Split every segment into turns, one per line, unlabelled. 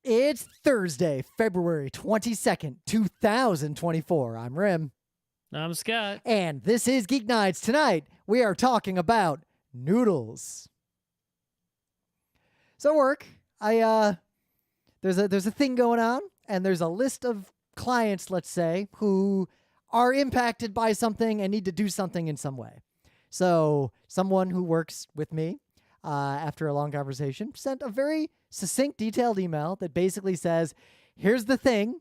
It's Thursday, February 22nd, 2024. I'm Rim.
I'm Scott.
And this is Geek Nights. Tonight, we are talking about Noodles. So work, there's a thing going on, and there's a list of clients, let's say, who are impacted by something and need to do something in some way. So someone who works with me, after a long conversation, sent a very succinct, detailed email that basically says, here's the thing.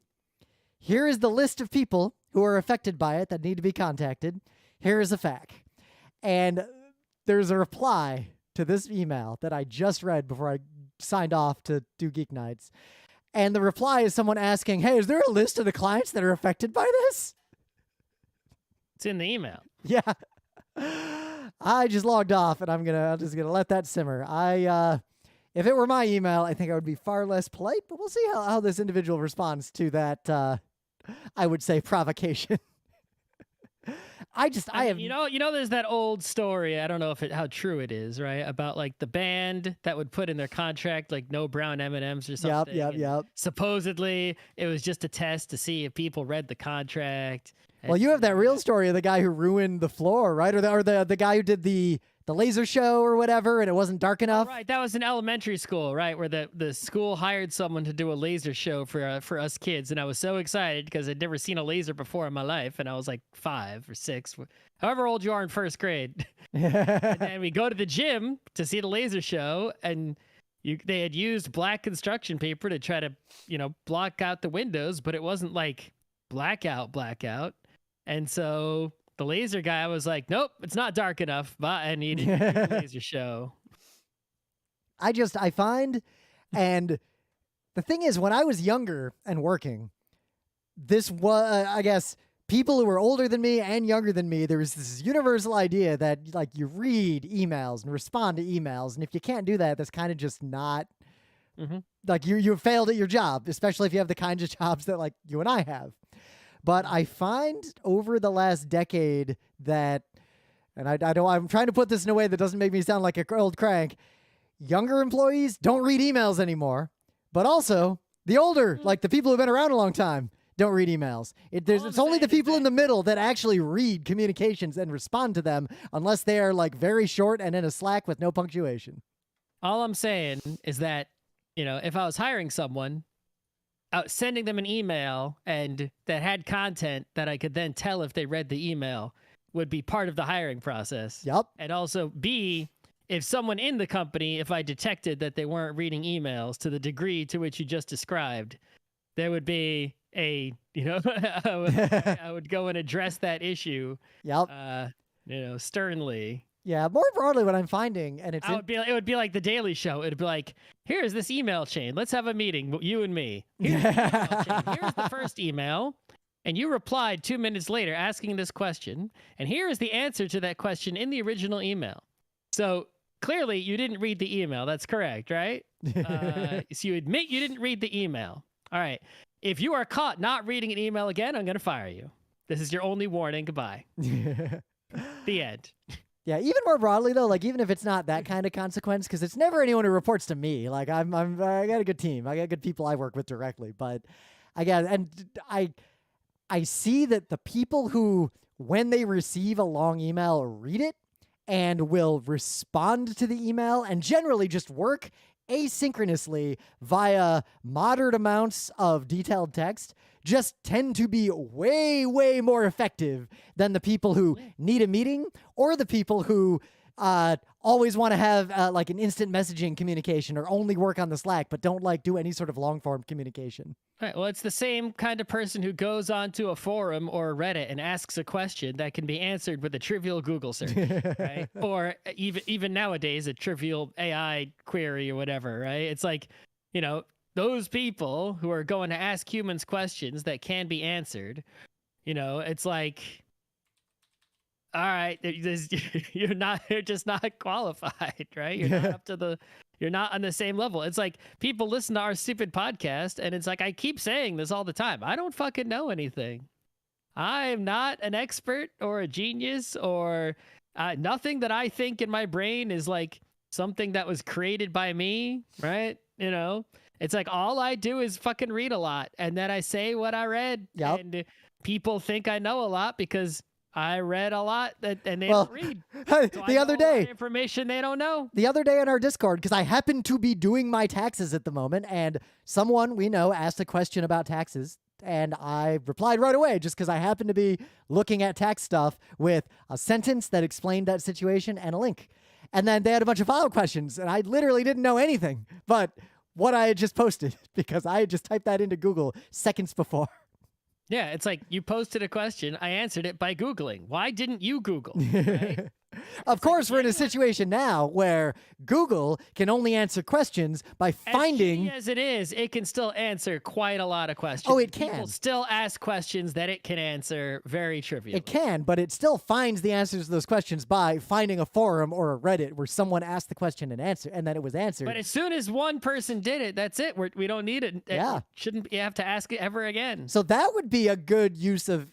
Here is the list of people who are affected by it that need to be contacted. Here is a fact. And there's a reply to this email that I just read before I signed off to do Geek Nights. And the reply is someone asking, hey, is there a list of the clients that are affected by this?
It's in the email.
Yeah. I just logged off, and I'm just gonna let that simmer. If it were my email, I think I would be far less polite, but we'll see how this individual responds to that. I would say provocation.
You know, there's that old story. I don't know how true it is, right? About like the band that would put in their contract like no brown M&Ms or something.
Yep.
Supposedly, it was just a test to see if people read the contract.
Well, you have that real story of the guy who ruined the floor, right? Or the guy who did the laser show or whatever, and it wasn't dark enough.
Oh, right, that was in elementary school, right? Where the school hired someone to do a laser show for us kids, and I was so excited because I'd never seen a laser before in my life, and I was like 5 or 6, however old you are in first grade. And then we go to the gym to see the laser show, and they had used black construction paper to try to, block out the windows, but it wasn't like blackout. And so the laser guy was like, nope, it's not dark enough, but I need a laser show.
I find, and the thing is, when I was younger and working, this was, I guess, people who were older than me and younger than me, there was this universal idea that, like, you read emails and respond to emails, and if you can't do that, that's kind of just not, like, you failed at your job, especially if you have the kinds of jobs that, like, you and I have. But I find over the last decade that, and I'm trying to put this in a way that doesn't make me sound like an old crank, younger employees don't read emails anymore, but also the older, like the people who've been around a long time, don't read emails. It's only the people in the middle that actually read communications and respond to them, unless they are like very short and in a Slack with no punctuation.
All I'm saying is that, if I was hiring someone, sending them an email and that had content that I could then tell if they read the email would be part of the hiring process.
Yep.
And also B, if someone in the company, if I detected that they weren't reading emails to the degree to which you just described, there would be I would go and address that issue.
Yep.
Sternly.
Yeah, more broadly, what I'm finding, and
it would be like the Daily Show. It'd be like, here's this email chain. Let's have a meeting, you and me. Here's the email chain. Here's the first email, and you replied 2 minutes later asking this question, and here is the answer to that question in the original email. So clearly, you didn't read the email. That's correct, right? So you admit you didn't read the email. All right. If you are caught not reading an email again, I'm going to fire you. This is your only warning. Goodbye. The end.
Yeah, even more broadly though, like even if it's not that kind of consequence, because it's never anyone who reports to me. Like I got a good team, I got good people I work with directly, but I see that the people who, when they receive a long email, read it and will respond to the email and generally just work asynchronously via moderate amounts of detailed text just tend to be way, way more effective than the people who need a meeting or the people who always want to have like an instant messaging communication or only work on the Slack but don't like do any sort of long form communication.
Right. Well, it's the same kind of person who goes onto a forum or Reddit and asks a question that can be answered with a trivial Google search, right? Or even nowadays, a trivial AI query or whatever, right? It's like, those people who are going to ask humans questions that can be answered, it's like, all right, you're just not qualified, right? You're not you're not on the same level. It's like people listen to our stupid podcast and it's like, I keep saying this all the time. I don't fucking know anything. I am not an expert or a genius or nothing that I think in my brain is like something that was created by me, right? You know, it's like all I do is fucking read a lot and then I say what I read.
Yep.
And people think I know a lot because I read a lot and they
Well,
don't read. So
the other day,
information they don't know.
The other day in our Discord, because I happen to be doing my taxes at the moment, and someone we know asked a question about taxes, and I replied right away just because I happen to be looking at tax stuff with a sentence that explained that situation and a link. And then they had a bunch of follow-up questions, and I literally didn't know anything but what I had just posted because I had just typed that into Google seconds before.
Yeah, it's like you posted a question. I answered it by Googling. Why didn't you Google? Right?
Of course, we're in a situation now where Google can only answer questions by finding.
As it is, it can still answer quite a lot of questions.
Oh, it can.
People still ask questions that it can answer very trivially.
It can, but it still finds the answers to those questions by finding a forum or a Reddit where someone asked the question and then it was answered.
But as soon as one person did it, that's it. We don't need it.
Yeah.
Shouldn't you have to ask it ever again.
So that would be a good use of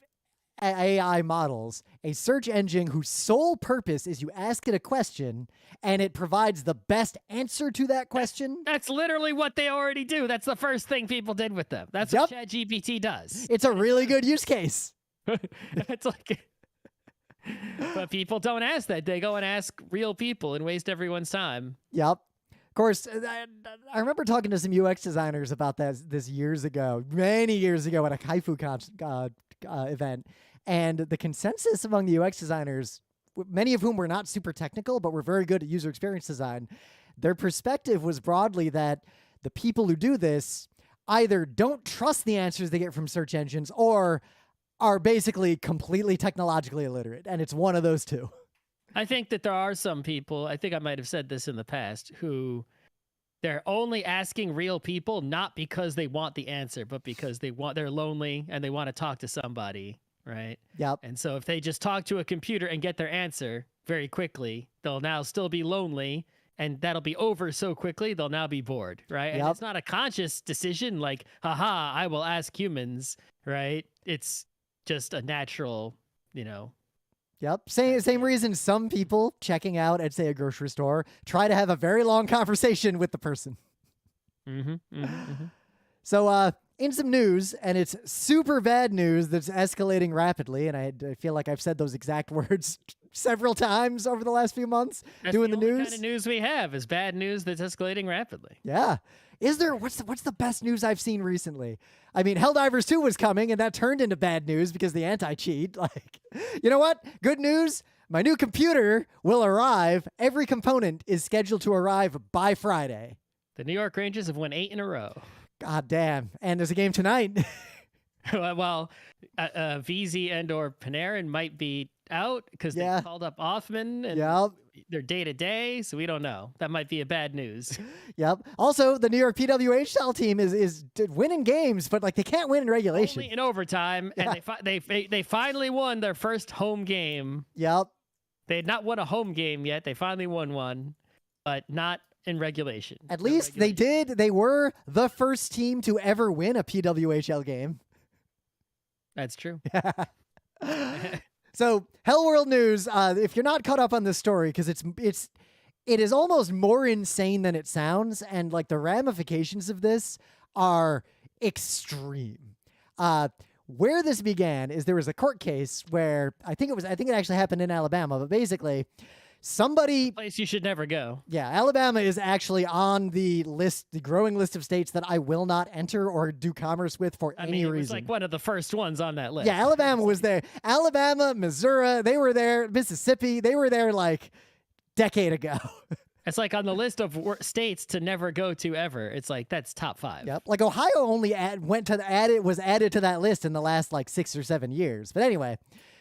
AI models, a search engine whose sole purpose is you ask it a question and it provides the best answer to that question.
That's literally what they already do. That's the first thing people did with them. That's what ChatGPT does.
It's a really good use case.
It's like, but people don't ask that. They go and ask real people and waste everyone's time.
Yep. Of course, I remember talking to some UX designers about this years ago, many years ago at a Kaifu event. And the consensus among the UX designers, many of whom were not super technical, but were very good at user experience design, their perspective was broadly that the people who do this either don't trust the answers they get from search engines or are basically completely technologically illiterate. And it's one of those two.
I think that there are some people, I think I might have said this in the past, who they're only asking real people, not because they want the answer, but because they're lonely and they want to talk to somebody, right?
Yep.
And so if they just talk to a computer and get their answer very quickly, they'll now still be lonely and that'll be over so quickly, they'll now be bored, right?
Yep.
And it's not a conscious decision like, haha, I will ask humans, right? It's just a natural,
Yep. Same reason some people checking out at, say, a grocery store try to have a very long conversation with the person. So in some news, and it's super bad news that's escalating rapidly, and I feel like I've said those exact words several times over the last few months doing the news.
The kind of news we have is bad news that's escalating rapidly.
Yeah. Is there, what's the best news I've seen recently? I mean, Helldivers 2 was coming, and that turned into bad news because the anti-cheat. Like, you know what? Good news. My new computer will arrive. Every component is scheduled to arrive by Friday.
The New York Rangers have won 8 in a row.
God damn. And there's a game tonight.
Well, VZ and or Panarin might be out because they called up Othman and they're day-to-day, so we don't know. That might be a bad news.
Yep. Also, the New York PWHL team is winning games, but like they can't win in regulation.
Only in overtime, and they finally won their first home game.
Yep.
They had not won a home game yet. They finally won one, but not in regulation.
At least they did. They were the first team to ever win a PWHL game.
That's true.
So, Hell World News, if you're not caught up on this story, because it is almost more insane than it sounds, and like the ramifications of this are extreme. Where this began is there was a court case where I think it actually happened in Alabama, but basically somebody...
Place you should never go.
Yeah, Alabama is actually on the list, the growing list of states that I will not enter or do commerce with for any reason.
It was like one of the first ones on that list.
Yeah, Alabama was there. Alabama, Missouri, they were there. Mississippi, they were there like decade ago.
It's like on the list of states to never go to ever. It's like that's top 5.
Yep. Like Ohio only was added to that list in the last like 6 or 7 years. But anyway,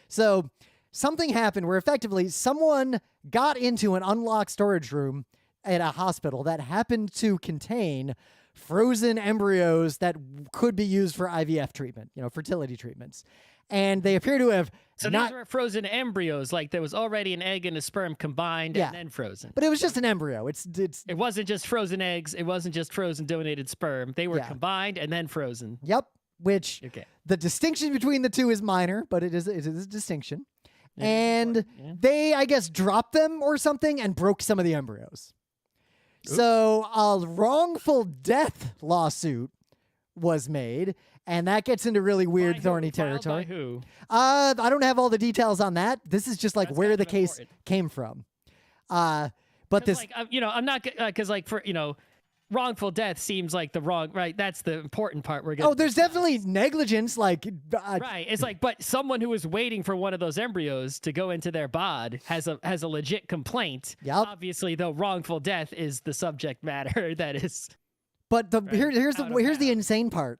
so something happened where effectively someone got into an unlocked storage room at a hospital that happened to contain frozen embryos that could be used for IVF treatment, fertility treatments. And they appear to have
these were frozen embryos, like there was already an egg and a sperm combined and then frozen.
But it was just an embryo. It
wasn't just frozen eggs. It wasn't just frozen donated sperm. They were combined and then frozen.
Yep. which
Okay.
the distinction between the two is minor, but it is a distinction.
Yeah,
And
yeah.
they, I guess, dropped them or something and broke some of the embryos.
Oops.
So a wrongful death lawsuit was made, and that gets into really weird,
By who?
thorny
Filed
territory.
By who?
I don't have all the details on that. This is just like
That's
where
kind
the
of
case
important.
came from. But this,
Like, I'm not because like for wrongful death seems like the wrong right. That's the important part. We're gonna.
there's definitely negligence. Like,
Right. It's like, but someone who is waiting for one of those embryos to go into their bod has a legit complaint.
Yep.
Obviously, though, wrongful death is the subject matter that is.
but
Right.
here's
Out
the
of
here's the
bounds.
insane part.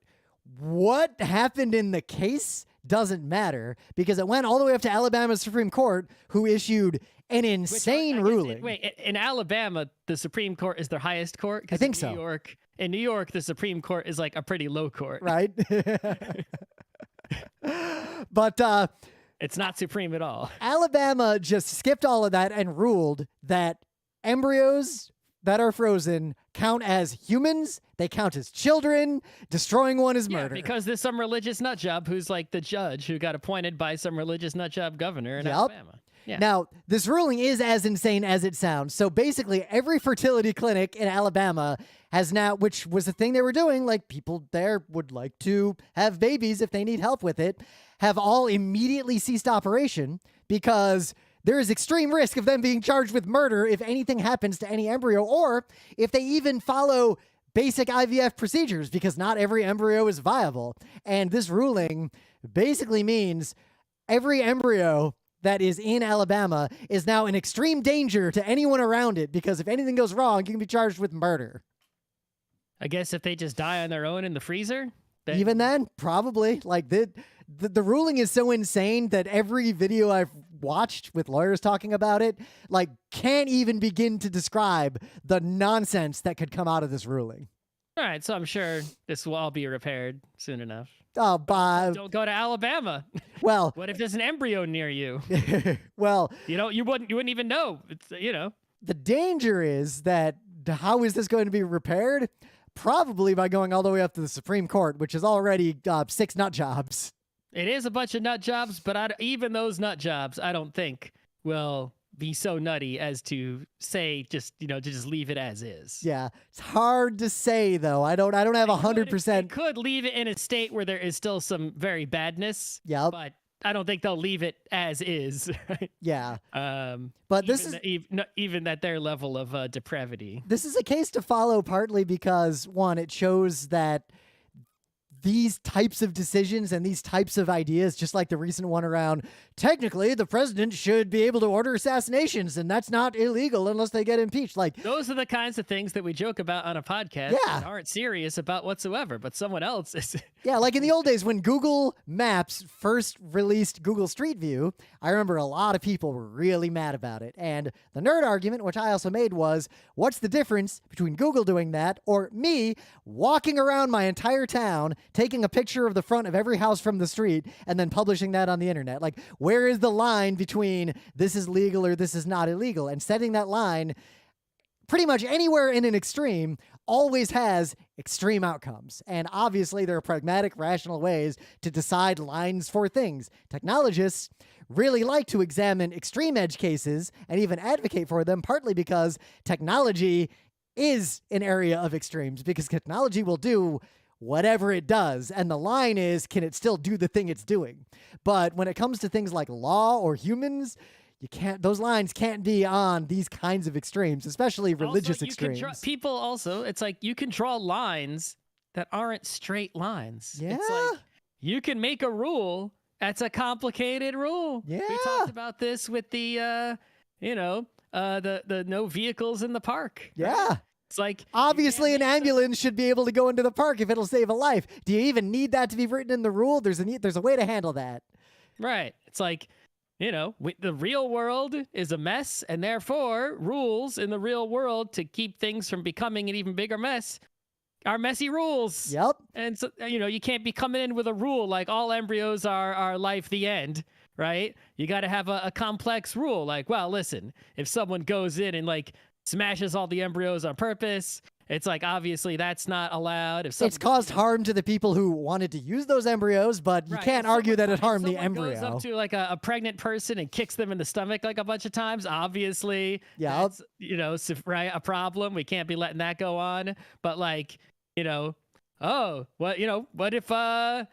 What happened in the case doesn't matter because it went all the way up to Alabama Supreme Court, who issued an
Which
insane
I guess
ruling.
wait, in Alabama, the Supreme Court is their highest court. 'Cause
I think
in
so.
In New York, the Supreme Court is like a pretty low court.
Right? But
It's not supreme at all.
Alabama just skipped all of that and ruled that embryos that are frozen count as humans, they count as children, destroying one is
Yeah,
murder.
because there's some religious nutjob who's like the judge who got appointed by some religious nutjob governor in
Yep.
Alabama. Yeah.
Now, this ruling is as insane as it sounds. So basically, every fertility clinic in Alabama has now, which was the thing they were doing, like people there would like to have babies if they need help with it, have all immediately ceased operation because there is extreme risk of them being charged with murder if anything happens to any embryo or if they even follow basic IVF procedures because not every embryo is viable. And this ruling basically means every embryo that is in Alabama is now in extreme danger to anyone around it because if anything goes wrong, you can be charged with murder.
I guess if they just die on their own in the freezer, then
Even then, probably. Like the ruling is so insane that every video I've watched with lawyers talking about it, like can't even begin to describe the nonsense that could come out of this ruling.
All right, so I'm sure this will all be repaired soon enough.
Oh, Bob.
Don't go to Alabama.
Well,
What if there's an embryo near you?
well,
You wouldn't even know. It's
the danger is that how is this going to be repaired? Probably by going all the way up to the Supreme Court, which is already 6 nut jobs.
It is a bunch of nut jobs, but even those nut jobs, I don't think will be so nutty as to say to just leave it as is.
Yeah, it's hard to say though. I don't have 100%.
They could leave it in a state where there is still some very badness.
Yep.
But I don't think they'll leave it as is. Right?
Yeah. But
even at their level of depravity.
This is a case to follow partly because one, it shows that these types of decisions and these types of ideas, just like the recent one around, technically the president should be able to order assassinations and that's not illegal unless they get impeached. Like
Those are the kinds of things that we joke about on a podcast
Yeah.
that aren't serious about whatsoever, but someone else is.
Yeah, like in the old days when Google Maps first released Google Street View, I remember a lot of people were really mad about it. And the nerd argument, which I also made, was what's the difference between Google doing that or me walking around my entire town, taking a picture of the front of every house from the street, and then publishing that on the internet? Like, where is the line between this is legal or this is not illegal? And setting that line pretty much anywhere in an extreme always has extreme outcomes. And obviously, there are pragmatic, rational ways to decide lines for things. Technologists really like to examine extreme edge cases and even advocate for them, partly because technology is an area of extremes, because technology will do whatever it does. And the line is, can it still do the thing it's doing? But when it comes to things like law or humans, those lines can't be on these kinds of extremes, especially religious extremes.
People also, it's like you can draw lines that aren't straight lines.
Yeah.
It's like you can make a rule that's a complicated rule.
Yeah.
We talked about this with the no vehicles in the park.
Yeah.
It's like
Obviously, an ambulance should be able to go into the park if it'll save a life. Do you even need that to be written in the rule? There's a way to handle that.
Right. It's like, the real world is a mess, and therefore rules in the real world to keep things from becoming an even bigger mess are messy rules.
Yep.
And so, you can't be coming in with a rule like all embryos are life the end, right? You got to have a complex rule like, well, listen, if someone goes in and like smashes all the embryos on purpose It's like, obviously that's not allowed. If
It's caused harm to the people who wanted to use those embryos, but you can't argue that it harmed the embryo.
Goes up to like a pregnant person and kicks them in the stomach like a bunch of times, obviously, that's, right, a problem. We can't be letting that go on. But like, what if, so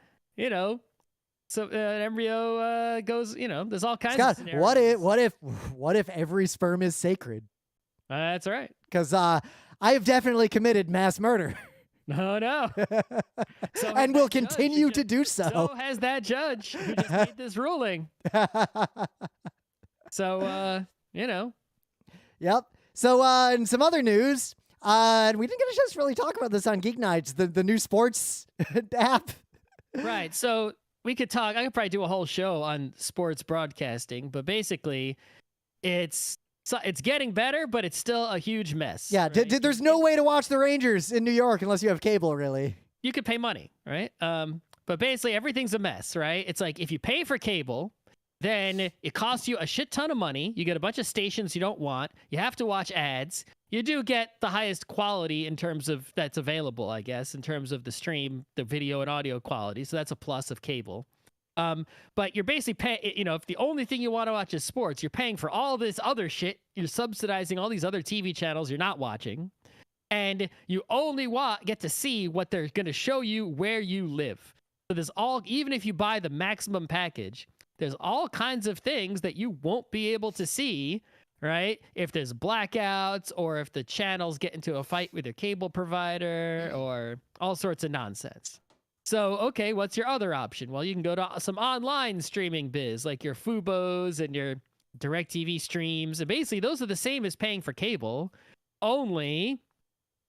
an embryo goes, there's all kinds of scenarios.
What if every sperm is sacred?
That's right.
Because I have definitely committed mass murder.
No.
And will continue to do so.
So has that judge who just made this ruling. So,
Yep. So in some other news, and we didn't get a chance to really talk about this on Geek Nights, the new sports app.
Right. So I could probably do a whole show on sports broadcasting, but basically it's getting better, but it's still a huge mess.
Yeah,
right?
There's no way to watch the Rangers in New York unless you have cable, really.
You could pay money, right? But basically everything's a mess, right? It's like if you pay for cable, then it costs you a shit ton of money. You get a bunch of stations you don't want. You have to watch ads. You do get the highest quality in terms of that's available, I guess, in terms of the stream, the video and audio quality. So that's a plus of cable. But you're basically paying, if the only thing you want to watch is sports, you're paying for all this other shit. You're subsidizing all these other TV channels you're not watching. And you only get to see what they're going to show you where you live. So even if you buy the maximum package, there's all kinds of things that you won't be able to see, right? If there's blackouts or if the channels get into a fight with your cable provider or all sorts of nonsense. So, okay, what's your other option? Well, you can go to some online streaming biz like your Fubos and your DirecTV streams. And basically, those are the same as paying for cable. Only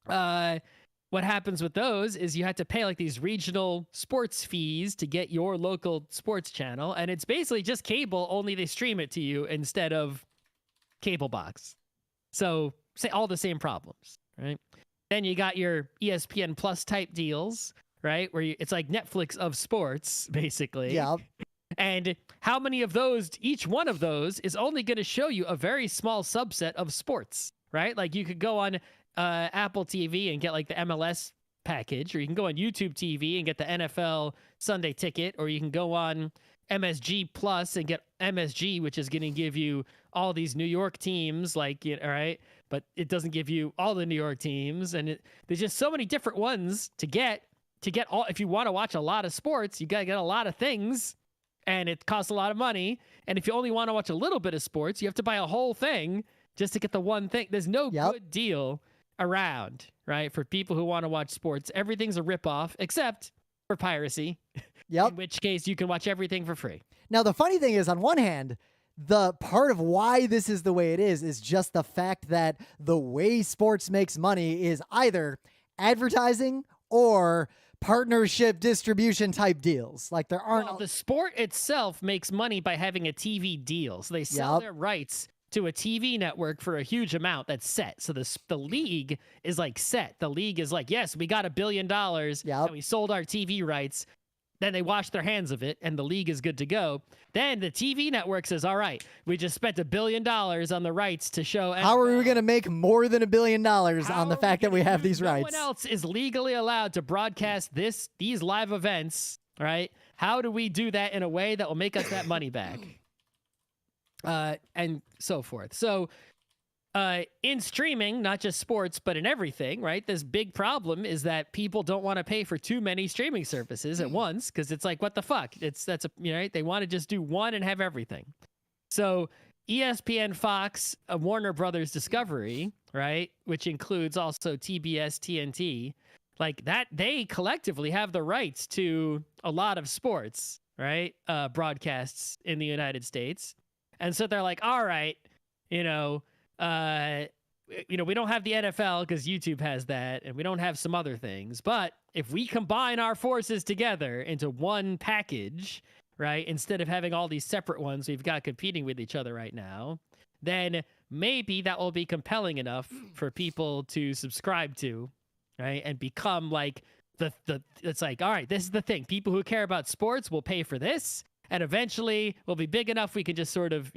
what happens with those is you have to pay like these regional sports fees to get your local sports channel. And it's basically just cable, only they stream it to you instead of cable box. So, say all the same problems, right? Then you got your ESPN Plus type deals, right? Where it's like Netflix of sports, basically.
Yeah.
And how many of those, each one of those is only going to show you a very small subset of sports, right? Like you could go on Apple TV and get like the MLS package, or you can go on YouTube TV and get the NFL Sunday ticket, or you can go on MSG Plus and get MSG, which is going to give you all these New York teams, like, all right, but it doesn't give you all the New York teams. And there's just so many different ones to get all. If you want to watch a lot of sports, you got to get a lot of things, and it costs a lot of money. And if you only want to watch a little bit of sports, you have to buy a whole thing just to get the one thing. There's no good deal around, right? For people who want to watch sports, everything's a ripoff except for piracy.
Yep.
In which case you can watch everything for free.
Now, the funny thing is, on one hand, the part of why this is the way it is just the fact that the way sports makes money is either advertising or partnership distribution type deals. Like there aren't.
Well, the sport itself makes money by having a TV deal. So they sell their rights to a TV network for a huge amount that's set. So the league is like set. The league is like, yes, we got $1 billion and we sold our TV rights. Then they wash their hands of it and the league is good to go. Then the TV network says, all right, we just spent $1 billion on the rights to show.
How are we going to make more than $1 billion on the fact that we have these rights?
No one else is legally allowed to broadcast these live events, right? How do we do that in a way that will make us that money back? And so forth. So in streaming, not just sports, but in everything, right? This big problem is that people don't want to pay for too many streaming services at once because it's like, what the fuck? Right? They want to just do one and have everything. So ESPN, Fox, Warner Brothers Discovery, right? Which includes also TBS, TNT, like that, they collectively have the rights to a lot of sports, right? Broadcasts in the United States. And so they're like, all right, we don't have the NFL because YouTube has that, and we don't have some other things. But if we combine our forces together into one package, right, instead of having all these separate ones we've got competing with each other right now, then maybe that will be compelling enough for people to subscribe to, right, and become like it's like, all right, this is the thing. People who care about sports will pay for this. and eventually we'll be big enough we can just sort of,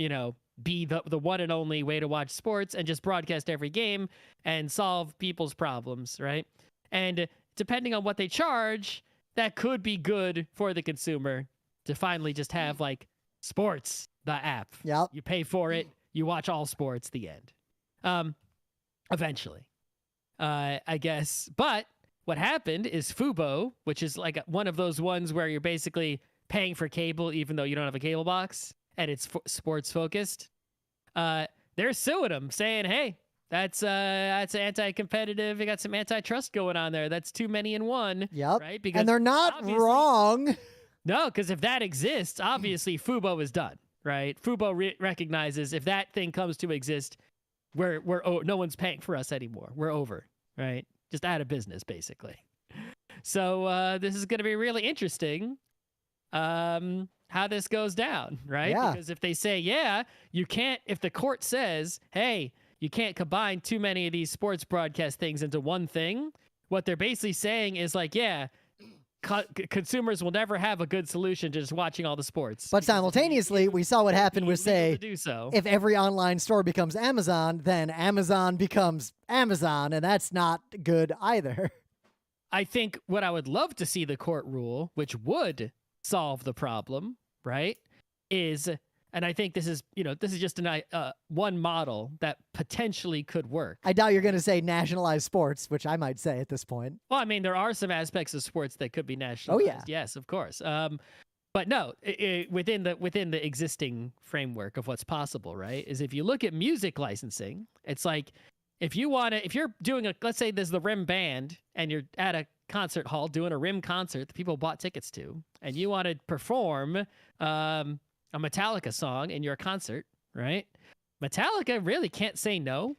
be the one and only way to watch sports and just broadcast every game and solve people's problems, right? And depending on what they charge, that could be good for the consumer to finally just have like sports, the app.
Yep.
You pay for it, you watch all sports, the end. Eventually, I guess. But what happened is Fubo, which is like one of those ones where you're basically paying for cable even though you don't have a cable box and it's sports focused. They're suing them, saying, "Hey, that's anti-competitive. You got some antitrust going on there. That's too many in one."
Yep.
Right? Because
and they're not wrong.
No, because if that exists, obviously Fubo is done. Right? Fubo recognizes if that thing comes to exist, no one's paying for us anymore. We're over. Right? Just out of business, basically. So this is going to be really interesting. How this goes down, right?
Yeah.
Because if they say, you can't, if the court says, hey, you can't combine too many of these sports broadcast things into one thing, what they're basically saying is like, consumers will never have a good solution to just watching all the sports.
But simultaneously, we saw what happened with, say, if every online store becomes Amazon, then Amazon becomes Amazon, and that's not good either.
I think what I would love to see the court rule, which would solve the problem, right, is, and I think this is just one model that potentially could work.
I doubt you're going to say nationalized sports, which I might say at this point.
Well, I mean, there are some aspects of sports that could be nationalized.
Oh, yeah.
Yes, of course. But no, within the existing framework of what's possible, right, is if you look at music licensing, it's like if you're doing let's say there's the Rim Band and you're at a concert hall doing a Rim concert that people bought tickets to, and you want to perform a Metallica song in your concert, right? Metallica really can't say no.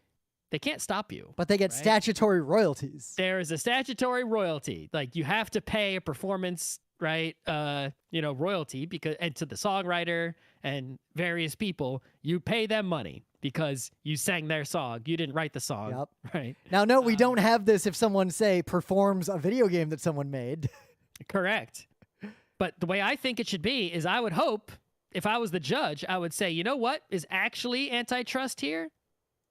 They can't stop you.
But they get statutory royalties.
There is a statutory royalty. Like you have to pay a performance, right? Royalty and to the songwriter and various people, you pay them money because you sang their song. You didn't write the song.
Yep.
Right.
Now, no, we don't have this if someone, say, performs a video game that someone made.
Correct. But the way I think it should be is I would hope, if I was the judge, I would say, you know what is actually antitrust here?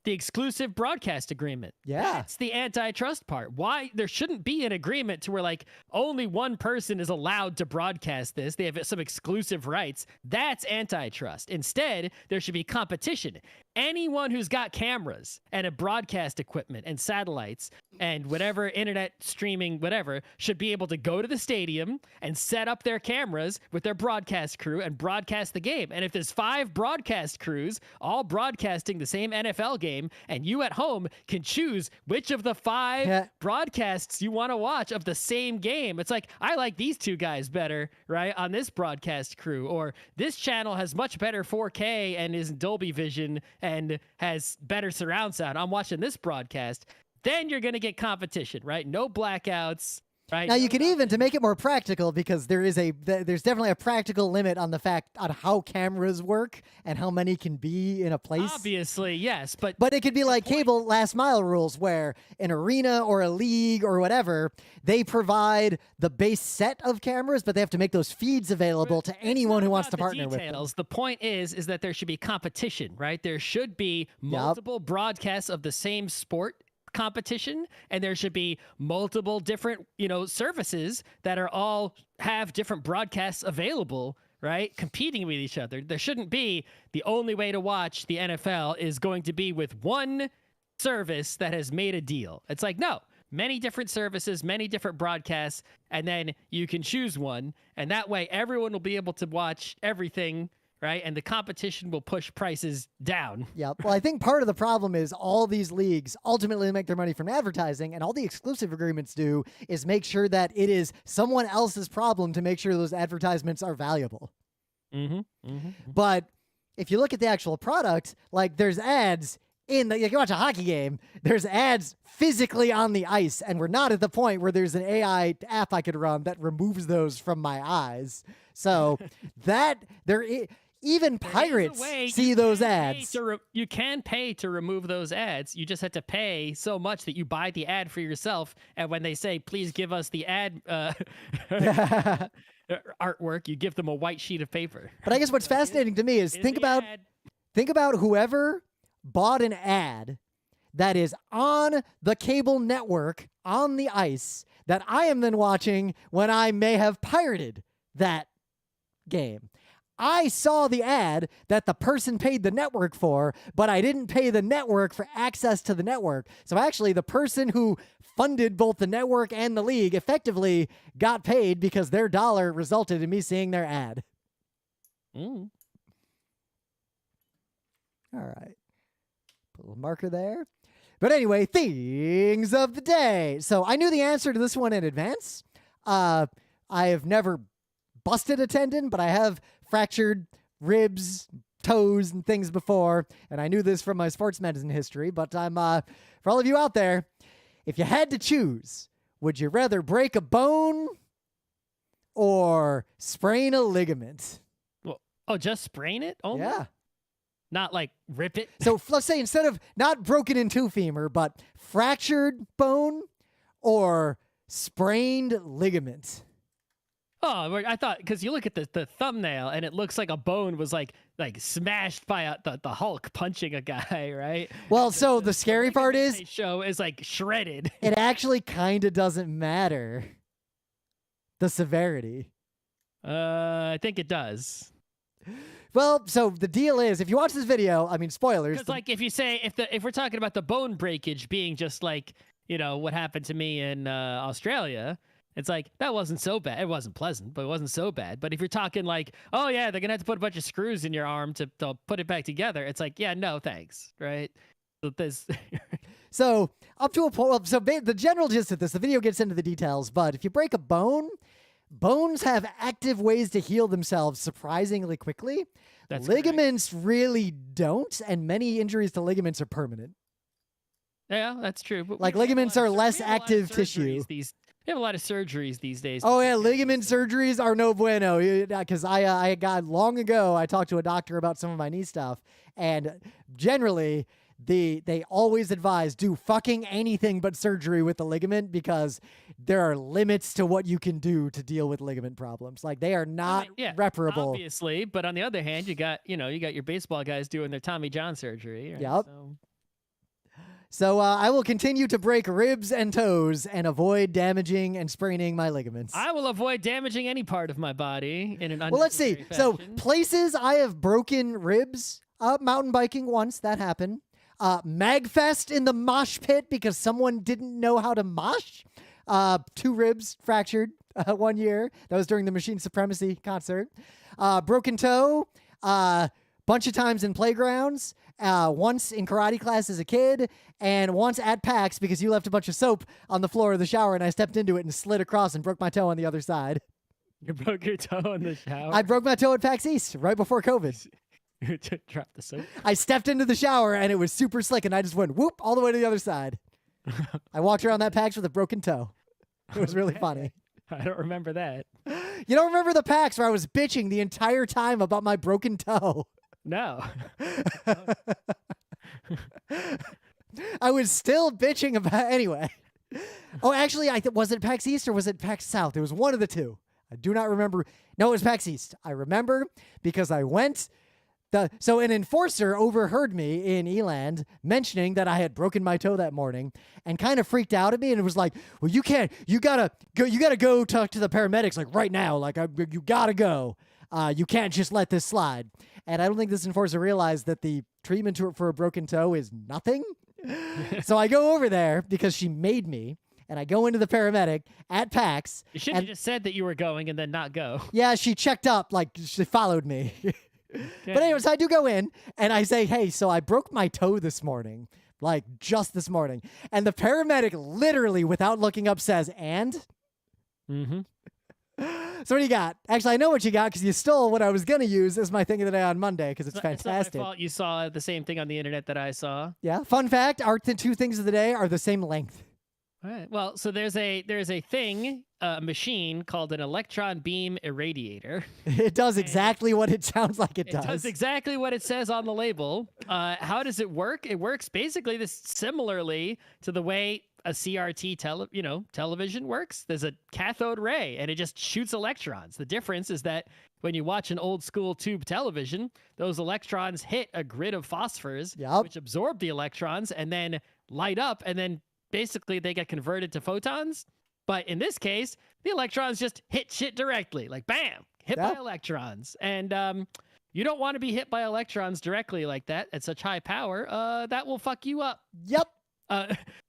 The exclusive broadcast agreement.
Yeah.
That's the antitrust part. Why there shouldn't be an agreement to where like only one person is allowed to broadcast this. They have some exclusive rights. That's antitrust. Instead, there should be competition. Anyone who's got cameras and a broadcast equipment and satellites and whatever internet streaming, whatever, should be able to go to the stadium and set up their cameras with their broadcast crew and broadcast the game. And if there's 5 broadcast crews all broadcasting the same NFL game, and you at home can choose which of the 5 broadcasts you want to watch of the same game. It's like, I like these 2 guys better, right, on this broadcast crew, or this channel has much better 4K and is Dolby Vision and has better surround sound. I'm watching this broadcast. Then you're going to get competition, right? No blackouts. Right.
Now you can even, to make it more practical, because there's definitely a practical limit on how cameras work and how many can be in a place.
Obviously, yes, but
it could be like cable last mile rules, where an arena or a league or whatever, they provide the base set of cameras, but they have to make those feeds available to anyone who wants to partner with them.
The point is that there should be competition, right? There should be multiple broadcasts of the same sport competition, and there should be multiple different services that are all have different broadcasts available, right, competing with each other. There shouldn't be the only way to watch the NFL is going to be with one service that has made a deal. It's like, no, many different services, many different broadcasts, and then you can choose one, and that way everyone will be able to watch everything, right? And the competition will push prices down.
Yep. Well, I think part of the problem is all these leagues ultimately make their money from advertising, and all the exclusive agreements do is make sure that it is someone else's problem to make sure those advertisements are valuable. But if you look at the actual product, like there's ads you watch a hockey game, there's ads physically on the ice, and we're not at the point where there's an AI app I could run that removes those from my eyes. So even pirates see those ads.
You can pay to remove those ads. You just have to pay so much that you buy the ad for yourself. And when they say, please give us the ad, artwork, you give them a white sheet of paper.
But I guess what's fascinating to me is
Here's
think
the
about
ad.
whoever bought an ad that is on the cable network on the ice that I am then watching when I may have pirated that game. I saw the ad that the person paid the network for, but I didn't pay the network for access to the network. So actually, the person who funded both the network and the league effectively got paid because their dollar resulted in me seeing their ad.
Mm.
All right. Put a little marker there. But anyway, things of the day. So I knew the answer to this one in advance. I have never busted a tendon, but I have fractured ribs, toes, and things before. And I knew this from my sports medicine history. But I'm for all of you out there, if you had to choose, would you rather break a bone or sprain a ligament?
Well, just sprain it? Oh,
Yeah.
not like rip it.
So let's say instead of not broken in two femur, but fractured bone or sprained ligament.
Oh, I thought because you look at the thumbnail and it looks like a bone was like smashed by the Hulk punching a guy, right?
Well, so the scary part is
show is like shredded.
it actually kind of doesn't matter the severity.
I think it does.
Well, so the deal is, if you watch this video, I mean, spoilers.
Because like if you say if we're talking about the bone breakage being just like what happened to me in Australia. It's like, that wasn't so bad. It wasn't pleasant, but it wasn't so bad. But if you're talking like, oh, yeah, they're going to have to put a bunch of screws in your arm to put it back together, it's like, yeah, no, thanks, right?
So up to a point, so the general gist of this, the video gets into the details, but if you break a bone, bones have active ways to heal themselves surprisingly quickly. Ligaments really don't, and many injuries to ligaments are permanent.
Yeah, that's true. But
like ligaments are less active tissue.
We have a lot of surgeries these days.
Oh, yeah, ligament surgeries are no bueno. Because I got long ago, I talked to a doctor about some of my knee stuff, and generally, they always advise do fucking anything but surgery with the ligament because there are limits to what you can do to deal with ligament problems. Like they are not reparable.
Obviously, but on the other hand, you got your baseball guys doing their Tommy John surgery. Right?
Yep. So I will continue to break ribs and toes and avoid damaging and spraining my ligaments.
I will avoid damaging any part of my body in an unnecessary
Well, let's see.
fashion.
So places I have broken ribs, mountain biking once, that happened. Magfest in the mosh pit because someone didn't know how to mosh. 2 ribs fractured 1 year. That was during the Machine Supremacy concert. Broken toe, bunch of times in playgrounds. Once in karate class as a kid, and once at PAX because you left a bunch of soap on the floor of the shower and I stepped into it and slid across and broke my toe on the other side.
You broke your toe in the shower?
I broke my toe at PAX East right before COVID.
You dropped the soap?
I stepped into the shower and it was super slick and I just went whoop all the way to the other side. I walked around that PAX with a broken toe. It was really funny.
I don't remember that.
You don't remember the PAX where I was bitching the entire time about my broken toe?
No.
I was still bitching about anyway. Oh, actually, was it PAX East or was it PAX South? It was one of the two. I do not remember. No, it was PAX East. I remember because I went. So an enforcer overheard me in Eland mentioning that I had broken my toe that morning and kind of freaked out at me and was like, well, you gotta go talk to the paramedics like right now. Like you gotta go. You can't just let this slide. And I don't think this enforcer realized that the treatment for a broken toe is nothing. So I go over there because she made me, and I go into the paramedic at PAX.
You should have just said that you were going and then not go.
Yeah, she checked up, like she followed me. But anyways, I do go in, and I say, hey, so I broke my toe this morning, like just this morning. And the paramedic literally, without looking up, says, and?
Mm-hmm.
So what do you got? Actually, I know what you got because you stole what I was going to use as my thing of the day on Monday because it's fantastic.
It's not my fault you saw the same thing on the internet that I saw.
Yeah. Fun fact, our 2 things of the day are the same length.
All right. Well, so there's a thing, a machine called an electron beam irradiator.
It does exactly what it sounds like it does.
It does exactly what it says on the label. How does it work? It works basically similarly to the way a CRT television works. There's a cathode ray and it just shoots electrons. The difference is that when you watch an old school tube television, those electrons hit a grid of phosphors, which absorb the electrons and then light up, and then basically they get converted to photons. But in this case, the electrons just hit shit directly, like bam, hit by electrons. And you don't want to be hit by electrons directly like that at such high power. That will fuck you up.
Yep.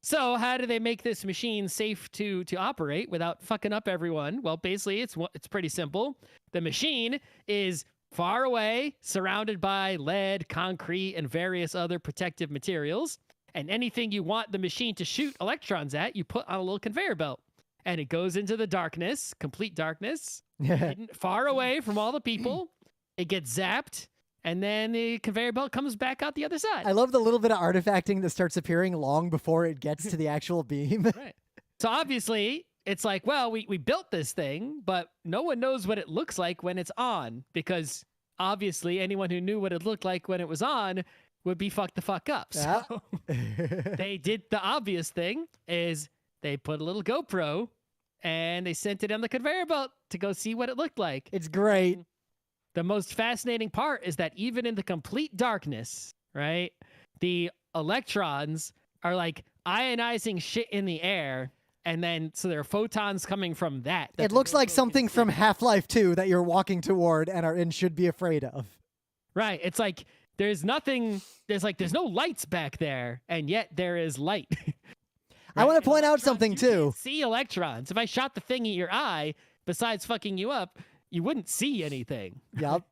So how do they make this machine safe to operate without fucking up everyone? Well, basically, it's pretty simple. The machine is far away, surrounded by lead, concrete, and various other protective materials. And anything you want the machine to shoot electrons at, you put on a little conveyor belt. And it goes into the darkness, complete darkness, far away from all the people. It gets zapped. And then the conveyor belt comes back out the other side.
I love the little bit of artifacting that starts appearing long before it gets to the actual beam.
Right. So obviously, it's like, well, we built this thing, but no one knows what it looks like when it's on, because obviously anyone who knew what it looked like when it was on would be fucked the fuck up.
Yeah.
So they did the obvious thing, is they put a little GoPro and they sent it on the conveyor belt to go see what it looked like.
It's great.
The most fascinating part is that even in the complete darkness, right, the electrons are like ionizing shit in the air, and then so there are photons coming from that.
It looks like something from Half-Life 2 that you're walking toward and should be afraid of.
Right. It's like there's nothing, there's no lights back there, and yet there is light. Right?
I want to point out something too.
See electrons. If I shot the thing at your eye, besides fucking you up, you wouldn't see anything.
Yep.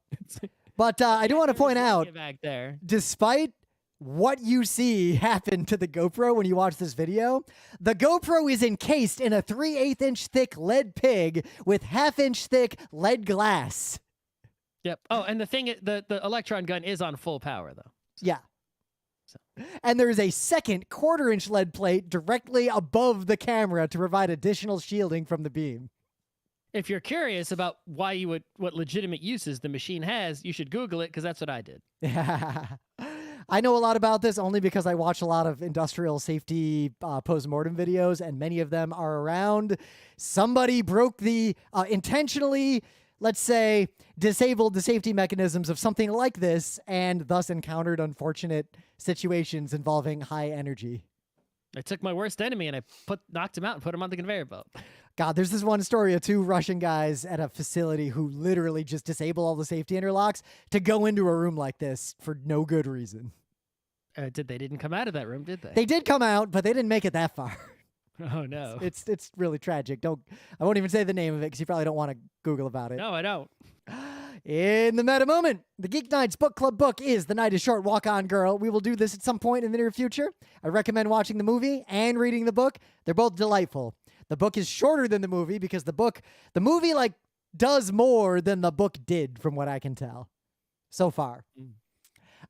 But I do want to point out,
back there,
despite what you see happen to the GoPro when you watch this video, the GoPro is encased in a 3/8 inch thick lead pig with 1/2 inch thick lead glass.
Yep. Oh, and the thing, the Electron gun is on full power, though.
Yeah. So. And there is a second 1/4 inch lead plate directly above the camera to provide additional shielding from the beam.
If you're curious about what legitimate uses the machine has, you should Google it, because that's what I did.
I know a lot about this only because I watch a lot of industrial safety post-mortem videos, and many of them are around somebody broke the intentionally, let's say, disabled the safety mechanisms of something like this, and thus encountered unfortunate situations involving high energy.
I took my worst enemy and I knocked him out and put him on the conveyor belt.
God, there's this one story of 2 Russian guys at a facility who literally just disable all the safety interlocks to go into a room like this for no good reason.
They didn't come out of that room, did they?
They did come out, but they didn't make it that far.
Oh, no.
It's really tragic. I won't even say the name of it because you probably don't want to Google about it.
No, I don't.
In the meta moment, the Geek Nights Book Club book is The Night is Short, Walk On Girl. We will do this at some point in the near future. I recommend watching the movie and reading the book. They're both delightful. The book is shorter than the movie because the movie does more than the book did, from what I can tell so far.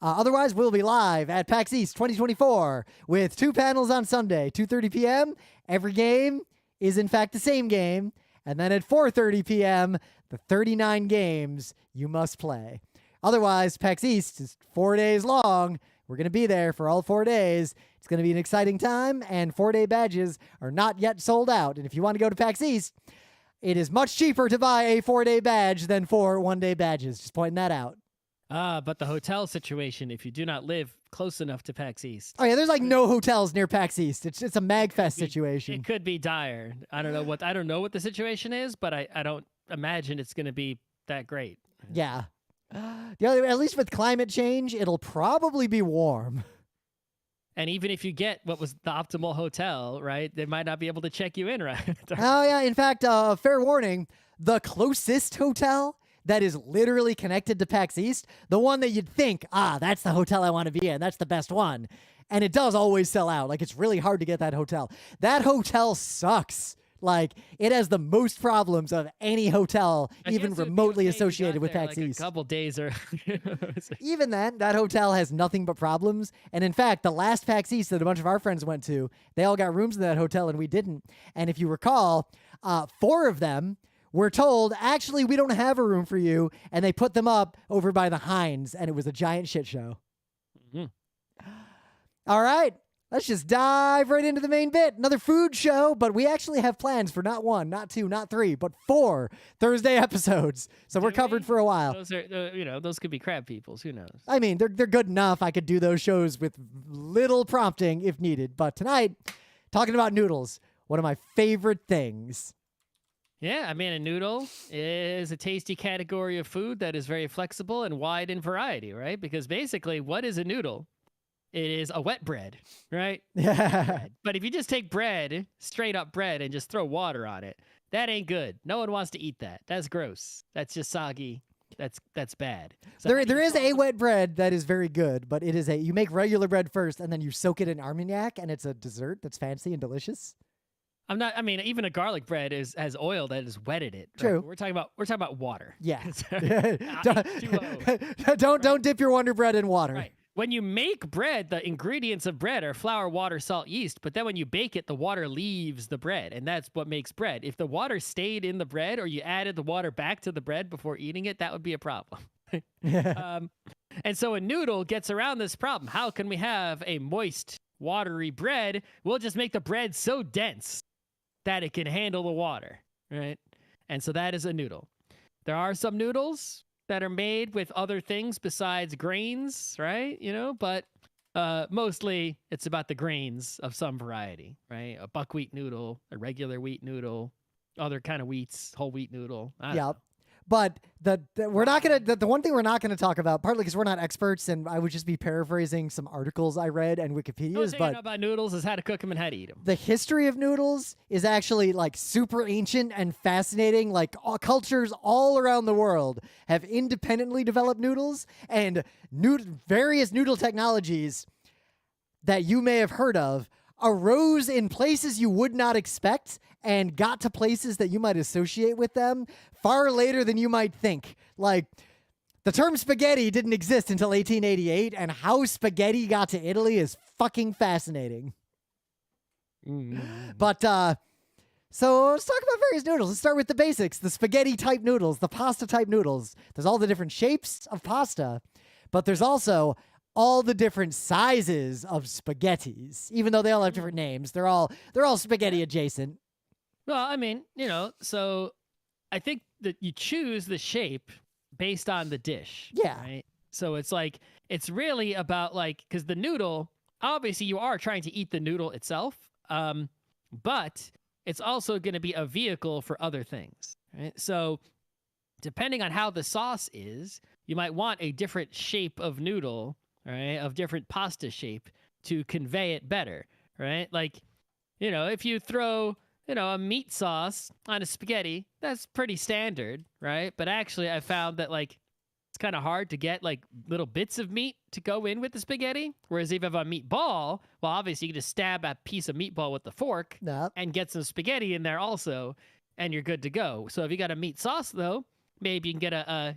Otherwise, we'll be live at PAX East 2024 with 2 panels on Sunday, 2:30 p.m. Every game is, in fact, the same game. And then at 4:30 p.m., the 39 games you must play. Otherwise, PAX East is 4 days long. We're going to be there for all 4 days. It's going to be an exciting time, and 4-day badges are not yet sold out. And if you want to go to PAX East, it is much cheaper to buy a 4-day badge than 4 one-day badges. Just pointing that out.
But the hotel situation, if you do not live close enough to PAX East.
Oh yeah, there's no hotels near PAX East. It's a MagFest situation.
It could be dire. I don't know what the situation is, but I don't imagine it's going to be that great.
Yeah. At least with climate change, it'll probably be warm.
And even if you get what was the optimal hotel, right, they might not be able to check you in right.
Oh yeah, in fact, fair warning, the closest hotel that is literally connected to PAX East, the one that you'd think, that's the hotel I want to be in, that's the best one. And it does always sell out. It's really hard to get that hotel. That hotel sucks. It has the most problems of any hotel, even remotely associated with PAX East.
A couple days or
even then, that hotel has nothing but problems. And in fact, the last PAX East that a bunch of our friends went to, they all got rooms in that hotel and we didn't. And if you recall, 4 of them were told, actually, we don't have a room for you. And they put them up over by the Heinz, and it was a giant shit show. Mm-hmm. All right. let's just dive right into the main bit. Another food show, but we actually have plans for not 1, not 2, not 3, but 4 Thursday episodes. So we're covered for a while.
Those are, those could be crab peoples. Who knows?
I mean, they're good enough. I could do those shows with little prompting if needed. But tonight, talking about noodles, one of my favorite things.
Yeah, I mean, a noodle is a tasty category of food that is very flexible and wide in variety, right? Because basically, what is a noodle? It is a wet bread, right?
Yeah.
But if you just take bread, straight up bread, and just throw water on it, that ain't good. No one wants to eat that. That's gross. That's just soggy. That's bad. So
There is a wet bread that is very good, but it is you make regular bread first, and then you soak it in Armagnac, and it's a dessert that's fancy and delicious.
I mean, even a garlic bread has oil that has wetted it.
True.
Right? We're talking about water.
Yeah.
H2O.
Don't dip your Wonder Bread in water.
Right. When you make bread, the ingredients of bread are flour, water, salt, yeast. But then when you bake it, the water leaves the bread, and that's what makes bread. If the water stayed in the bread, or you added the water back to the bread before eating it, that would be a problem. And so a noodle gets around this problem. How can we have a moist, watery bread? We'll just make the bread so dense that it can handle the water, right? And so that is a noodle. There are some noodles that are made with other things besides grains, right? But mostly it's about the grains of some variety, right? A buckwheat noodle, a regular wheat noodle, other kind of wheats, whole wheat noodle. I don't know.
But we're not gonna. The one thing we're not gonna talk about, partly because we're not experts, and I would just be paraphrasing some articles I read and Wikipedia's.
The thing I know about noodles is how to cook them and how to eat them.
The history of noodles is actually like super ancient and fascinating. Like cultures all around the world have independently developed noodles, and various noodle technologies that you may have heard of arose in places you would not expect and got to places that you might associate with them far later than you might think. Like, the term spaghetti didn't exist until 1888, and how spaghetti got to Italy is fucking fascinating. But, so let's talk about various noodles. Let's start with the basics. The spaghetti-type noodles, the pasta-type noodles. There's all the different shapes of pasta, but there's also all the different sizes of spaghettis. Even though they all have different names, they're all spaghetti adjacent.
Well, I mean, so I think that you choose the shape based on the dish.
Yeah.
Right? So it's really about because the noodle, obviously you are trying to eat the noodle itself, but it's also going to be a vehicle for other things. Right? So depending on how the sauce is, you might want a different shape of noodle, right, of different pasta shape to convey it better, right? If you throw a meat sauce on a spaghetti, that's pretty standard, right? But actually, I found that it's kind of hard to get little bits of meat to go in with the spaghetti. Whereas if you have a meatball, well, obviously you can just stab a piece of meatball with the fork and get some spaghetti in there also, and you're good to go. So if you got a meat sauce though, maybe you can get a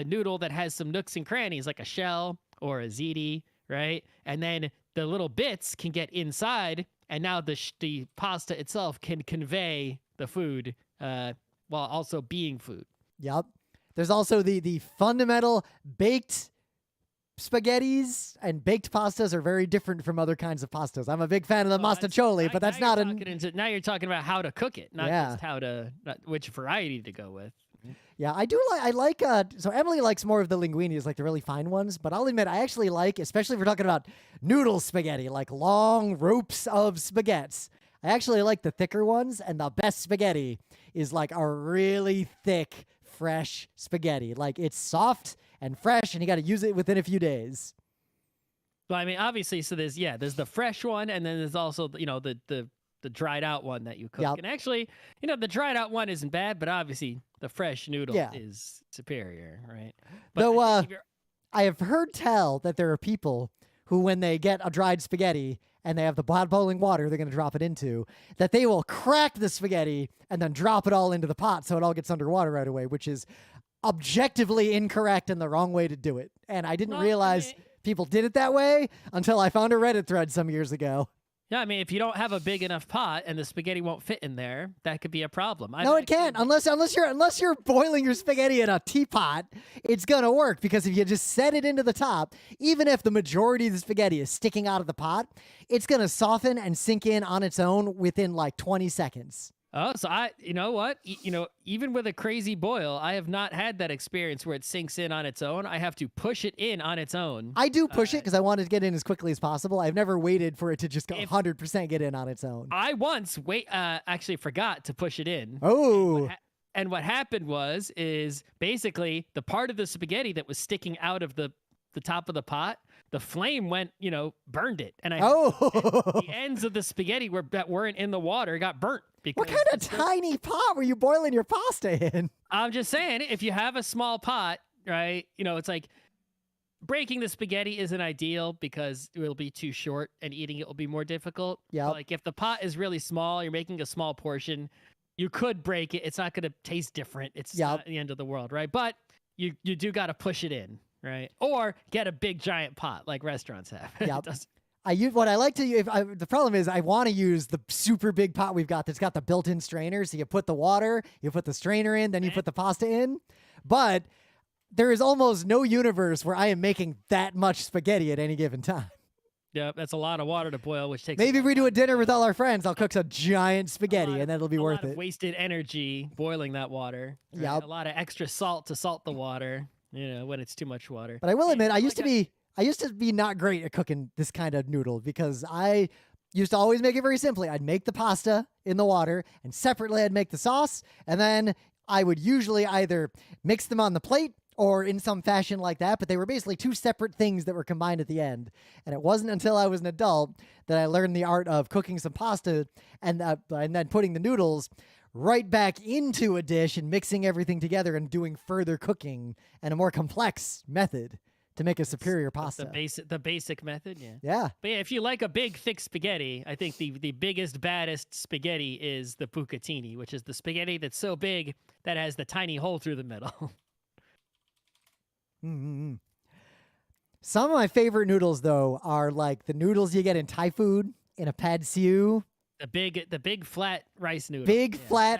noodle that has some nooks and crannies, like a shell or a ziti, right? And then the little bits can get inside. And now the pasta itself can convey the food while also being food.
Yep. There's also the fundamental baked spaghettis, and baked pastas are very different from other kinds of pastas. I'm a big fan of the mastacholi, but that's not
now you're talking about how to cook it, not just which variety to go with.
Yeah, I like so Emily likes more of the linguinis, like the really fine ones, but I'll admit I actually like, especially if we're talking about noodle spaghetti, like long ropes of spaghettis. I actually like the thicker ones, and the best spaghetti is like a really thick, fresh spaghetti. Like, it's soft and fresh, and you got to use it within a few days.
Well, I mean, obviously, so there's the fresh one, and then there's also the dried out one that you cook.
Yep.
And actually, the dried out one isn't bad, but obviously the fresh noodle is superior, right? But
though I have heard tell that there are people who, when they get a dried spaghetti and they have the boiling water they're going to drop it into, that they will crack the spaghetti and then drop it all into the pot so it all gets underwater right away, which is objectively incorrect and the wrong way to do it. And I didn't realize people did it that way until I found a Reddit thread some years ago.
Yeah, I mean, if you don't have a big enough pot and the spaghetti won't fit in there, that could be a problem.
No, it can't. Unless you're boiling your spaghetti in a teapot, it's gonna work because if you just set it into the top, even if the majority of the spaghetti is sticking out of the pot, it's gonna soften and sink in on its own within like 20 seconds.
Oh, so you know what? Even with a crazy boil, I have not had that experience where it sinks in on its own. I have to push it in on its own.
I do push it because I want it to get in as quickly as possible. I've never waited for it to just 100% get in on its own.
I once actually forgot to push it in.
Oh.
And what happened is basically the part of the spaghetti that was sticking out of the top of the pot, the flame went, burned it. And the ends of the spaghetti that weren't in the water got burnt.
What kind of tiny pot were you boiling your pasta in?
I'm just saying, if you have a small pot, right, it's like breaking the spaghetti isn't ideal because it will be too short and eating it will be more difficult.
Yeah.
Like if the pot is really small, you're making a small portion, you could break it. It's not going to taste different. It's not the end of the world, right? But you do got to push it in, right? Or get a big giant pot like restaurants have.
Yeah. The problem is I want to use the super big pot we've got that's got the built-in strainer. So you put the water, you put the strainer in, then you put the pasta in. But there is almost no universe where I am making that much spaghetti at any given time.
Yeah, that's a lot of water to boil, which takes.
Maybe if we do a dinner with all our friends, I'll cook some giant spaghetti, and that'll be worth it.
Wasted energy boiling that water. Right?
Yeah.
A lot of extra salt to salt the water. When it's too much water.
But I will admit, I used to be not great at cooking this kind of noodle because I used to always make it very simply. I'd make the pasta in the water, and separately I'd make the sauce, and then I would usually either mix them on the plate or in some fashion like that, but they were basically two separate things that were combined at the end. And it wasn't until I was an adult that I learned the art of cooking some pasta and then putting the noodles right back into a dish and mixing everything together and doing further cooking and a more complex method to make a superior pasta.
The basic method, yeah.
Yeah.
But yeah, if you like a big, thick spaghetti, I think the biggest, baddest spaghetti is the bucatini, which is the spaghetti that's so big that has the tiny hole through the middle.
Mm-hmm. Some of my favorite noodles, though, are like the noodles you get in Thai food in a pad siu.
The big flat rice noodle.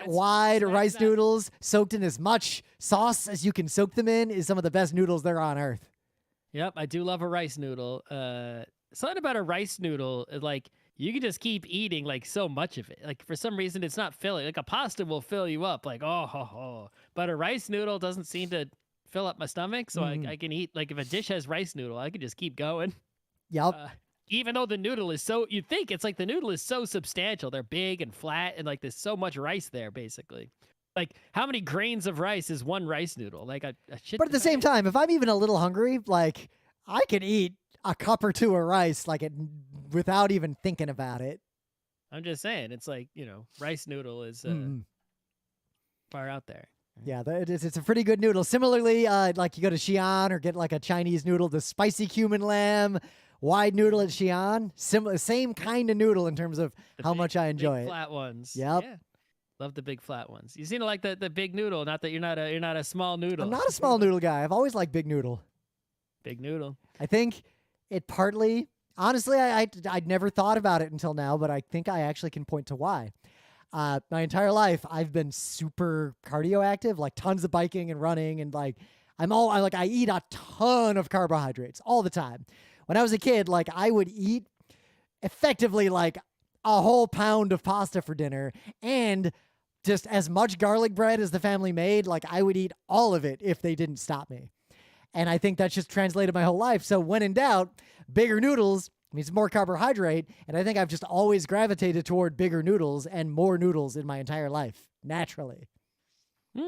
Wide rice noodles soaked in as much sauce as you can soak them in is some of the best noodles there on earth.
Yep, I do love a rice noodle. Something about a rice noodle, like you can just keep eating like so much of it. Like for some reason, it's not filling. Like a pasta will fill you up, like but a rice noodle doesn't seem to fill up my stomach. So I can eat like if a dish has rice noodle, I can just keep going.
Yep.
Even though the noodle is you think it's like the noodle is so substantial. They're big and flat and like there's so much rice there basically. Like how many grains of rice is one rice noodle? Like a shit.
But at the same time, if I'm even a little hungry, like I can eat a cup or two of rice without even thinking about it.
I'm just saying, it's like, rice noodle is far out there.
Yeah, it's a pretty good noodle. Similarly, like you go to Xi'an or get like a Chinese noodle, the spicy cumin lamb wide noodle at Xi'an, same kind of noodle in terms of how much I enjoy it.
Flat ones.
Yep.
Yeah. Love the big flat ones. You seem to like the big noodle. Not that you're not a small noodle.
I'm not a small noodle guy. I've always liked big noodle.
Big noodle.
I think it partly, honestly, I'd never thought about it until now, but I think I actually can point to why. My entire life, I've been super cardio active, like tons of biking and running, and like I eat a ton of carbohydrates all the time. When I was a kid, like I would eat effectively like a whole pound of pasta for dinner and just as much garlic bread as the family made. Like I would eat all of it if they didn't stop me. And I think that's just translated my whole life. So when in doubt, bigger noodles means more carbohydrate. And I think I've just always gravitated toward bigger noodles and more noodles in my entire life, naturally.
I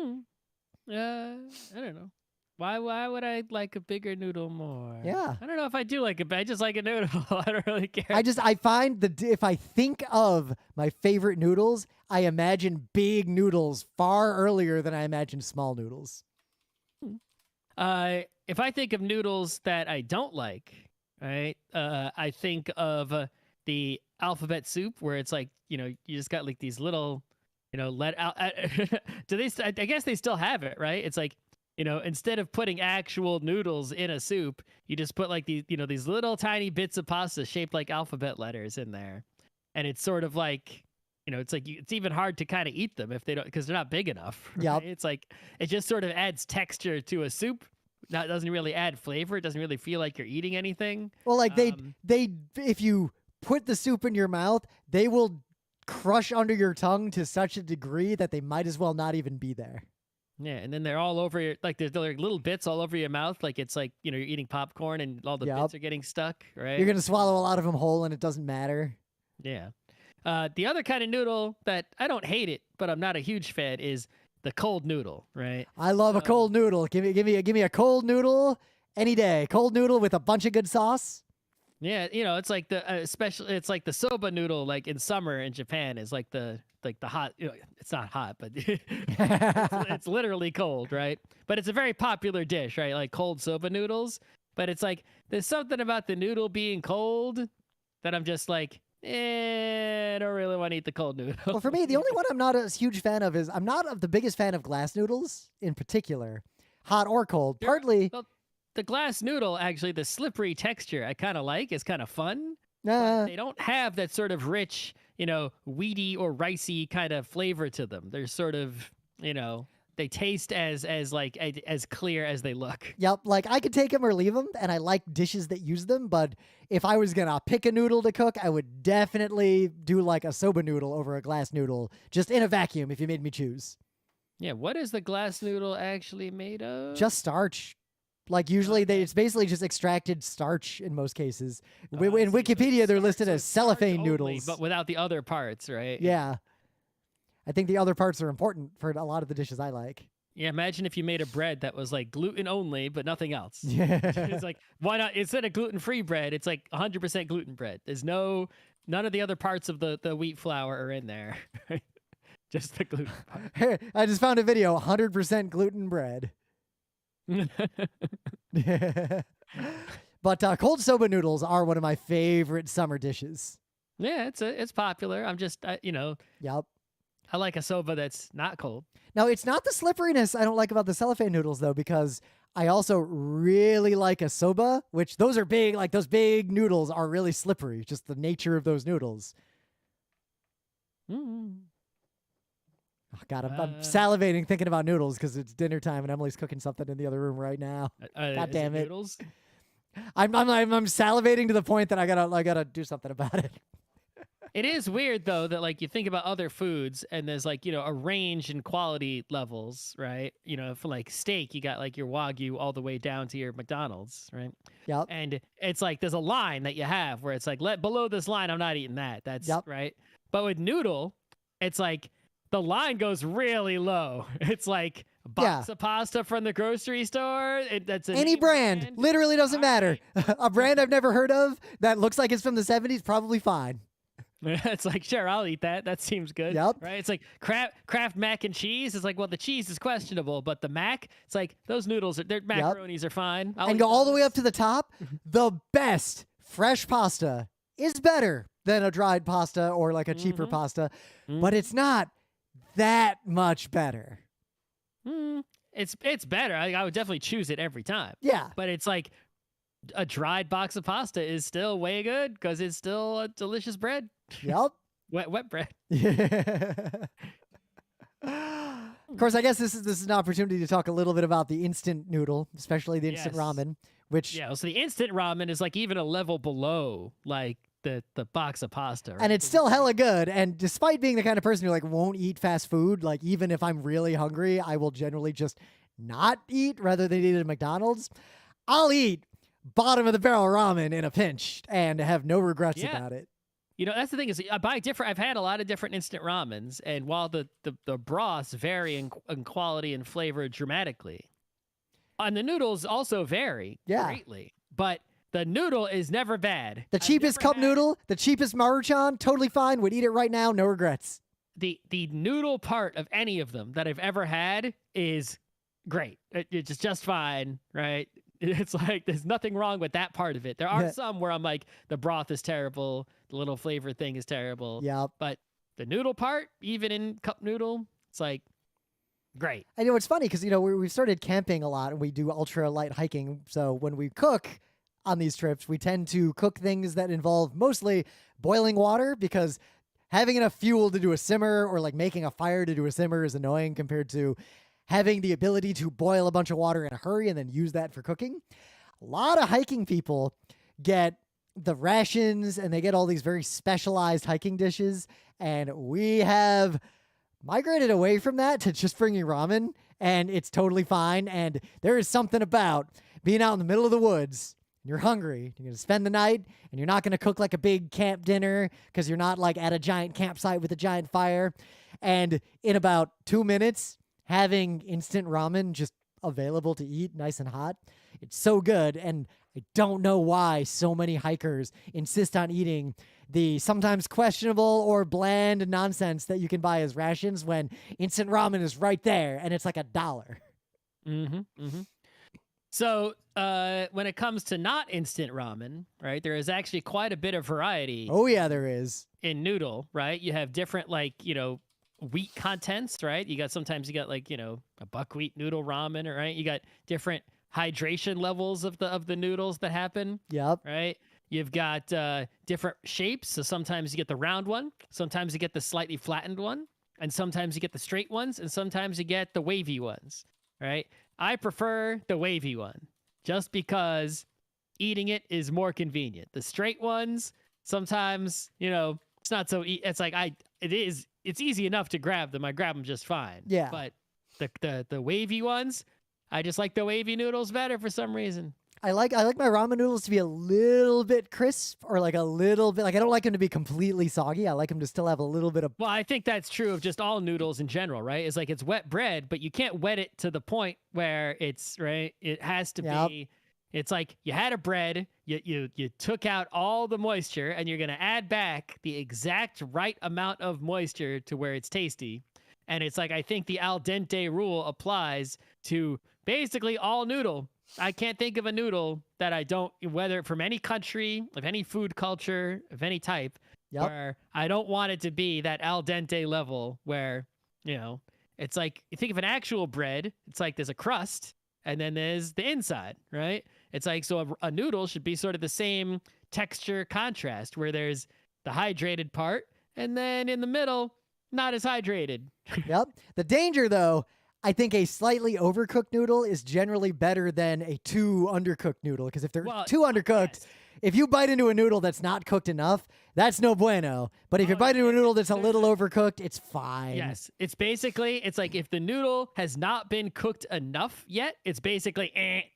don't know. Why would I like a bigger noodle more?
Yeah.
I don't know if I do like it, but I just like a noodle. I don't really care.
I find if I think of my favorite noodles, I imagine big noodles far earlier than I imagine small noodles.
If I think of noodles that I don't like, right? I think of the alphabet soup where it's like, you just got like these little, let out. I guess they still have it, right? It's like, instead of putting actual noodles in a soup, you just put like these little tiny bits of pasta shaped like alphabet letters in there. and it's sort of like, it's like it's even hard to kind of eat them if they don't, because they're not big enough. Right?
Yep.
It's like it just sort of adds texture to a soup. That doesn't really add flavor. It doesn't really feel like you're eating anything.
Well, like they if you put the soup in your mouth, they will crush under your tongue to such a degree that they might as well not even be there.
Yeah, and then they're all over your, like there's like little bits all over your mouth, like it's like you're eating popcorn and all the bits are getting stuck, right?
You're gonna swallow a lot of them whole, and it doesn't matter.
Yeah. The other kind of noodle that I don't hate it, but I'm not a huge fan is the cold noodle, right?
I love a cold noodle. Give me a cold noodle any day. Cold noodle with a bunch of good sauce.
Yeah, it's like it's like the soba noodle, like in summer in Japan is like the hot. It's not hot, but it's literally cold, right? But it's a very popular dish, right? Like cold soba noodles. But it's like there's something about the noodle being cold that I'm just like, I don't really want to eat the cold noodle.
Well, for me, the only one I'm not a huge fan of is I'm not the biggest fan of glass noodles in particular, hot or cold. Partly.
Well, the glass noodle, actually, the slippery texture I kind of like. It's kind of fun. But they don't have that sort of rich, weedy or ricey kind of flavor to them. They're sort of, they taste as clear as they look.
Yep, like I could take them or leave them, and I like dishes that use them, but if I was gonna pick a noodle to cook, I would definitely do like a soba noodle over a glass noodle, just in a vacuum if you made me choose.
Yeah, what is the glass noodle actually made of?
Just starch. Like usually it's basically just extracted starch in most cases. In Wikipedia, they're listed as cellophane noodles.
But without the other parts, right?
Yeah. I think the other parts are important for a lot of the dishes I like.
Yeah, imagine if you made a bread that was like gluten only, but nothing else.
Yeah.
It's like, why not? Instead of gluten-free bread, it's like 100% gluten bread. There's none of the other parts of the wheat flour are in there. Just the gluten part.
I just found a video, 100% gluten bread. But cold soba noodles are one of my favorite summer dishes.
Yeah, it's popular. I'm just,
Yep.
I like a soba that's not cold.
Now, it's not the slipperiness I don't like about the cellophane noodles, though, because I also really like a soba, which those are big, like those big noodles are really slippery, just the nature of those noodles.
Mm.
Oh, God, I'm salivating thinking about noodles because it's dinner time and Emily's cooking something in the other room right now. God damn it.
Noodles?
I'm salivating to the point that I gotta do something about it.
It is weird though that like you think about other foods and there's like, a range in quality levels, right? For like steak, you got like your Wagyu all the way down to your McDonald's, right?
Yep.
And it's like there's a line that you have where it's like below this line, I'm not eating that. That's right. But with noodle, it's like the line goes really low. It's like a box of pasta from the grocery store. That's
any brand. Literally doesn't matter. A brand I've never heard of that looks like it's from the 70s, probably fine.
It's like, sure, I'll eat that. That seems good.
Yep.
Right? It's like Kraft mac and cheese. It's like, well, the cheese is questionable, but the mac, it's like those noodles, their macaronis are fine.
And go all the way up to the top. The best fresh pasta is better than a dried pasta or like a cheaper pasta, but it's not that much better.
It's better. I would definitely choose it every time.
Yeah.
But it's like a dried box of pasta is still way good because it's still a delicious bread.
Yep.
wet bread.
Of course, I guess this is an opportunity to talk a little bit about the instant noodle, especially the instant ramen, which
so the instant ramen is like even a level below like the box of pasta, right?
And it's still hella good. And despite being the kind of person who like won't eat fast food, like even if I'm really hungry, I will generally just not eat rather than eat at McDonald's. I'll eat bottom of the barrel ramen in a pinch and have no regrets about it.
That's the thing is I buy different. I've had a lot of different instant ramens, and while the broths vary in quality and flavor dramatically, and the noodles also vary greatly, but the noodle is never bad.
The cheapest cup noodle, the cheapest Maruchan, totally fine. Would eat it right now, no regrets.
The noodle part of any of them that I've ever had is great. It's just fine, right? It's like there's nothing wrong with that part of it. There are some where I'm like, the broth is terrible, the little flavor thing is terrible.
Yep.
But the noodle part, even in cup noodle, it's like great.
I know it's funny because we started camping a lot and we do ultra light hiking. So when we cook, on these trips. We tend to cook things that involve mostly boiling water because having enough fuel to do a simmer or like making a fire to do a simmer is annoying compared to having the ability to boil a bunch of water in a hurry and then use that for cooking. A lot of hiking people get the rations and they get all these very specialized hiking dishes. And we have migrated away from that to just bringing ramen, and it's totally fine. And there is something about being out in the middle of the woods. You're hungry. You're going to spend the night, and you're not going to cook like a big camp dinner because you're not like at a giant campsite with a giant fire. And in about 2 minutes, having instant ramen just available to eat nice and hot, it's so good. And I don't know why so many hikers insist on eating the sometimes questionable or bland nonsense that you can buy as rations when instant ramen is right there and it's like $1.
Mm-hmm. Mm-hmm. So when it comes to not instant ramen, right, there is actually quite a bit of variety.
Oh, yeah, there is.
In noodle, right? You have different, like, wheat contents, right? Sometimes you got like, a buckwheat noodle ramen, right? You got different hydration levels of the noodles that happen.
Yep.
Right? You've got different shapes. So sometimes you get the round one, sometimes you get the slightly flattened one, and sometimes you get the straight ones, and sometimes you get the wavy ones, right? I prefer the wavy one just because eating it is more convenient. The straight ones, sometimes, it's not so it's like it's easy enough to grab them. I grab them just fine.
Yeah.
But the wavy ones, I just like the wavy noodles better for some reason.
I like my ramen noodles to be a little bit crisp or like a little bit, like I don't like them to be completely soggy. I like them to still have a little bit of.
Well, I think that's true of just all noodles in general, right? It's like it's wet bread, but you can't wet it to the point where it's right. It has to be. It's like you had a bread, you took out all the moisture, and you're gonna add back the exact right amount of moisture to where it's tasty. And it's like I think the al dente rule applies to basically all noodle. I can't think of a noodle that I don't, whether from any country, of any food culture, of any type, where I don't want it to be that al dente level where, it's like, you think of an actual bread, it's like there's a crust and then there's the inside, right? It's like, so a noodle should be sort of the same texture contrast where there's the hydrated part and then in the middle, not as hydrated.
Yep. The danger, though, I think a slightly overcooked noodle is generally better than a too undercooked noodle. Because if they're too undercooked, if you bite into a noodle that's not cooked enough, that's no bueno. But if you bite into a noodle that's a little overcooked, it's fine.
Yes. It's basically, it's like if the noodle has not been cooked enough yet, it's basically,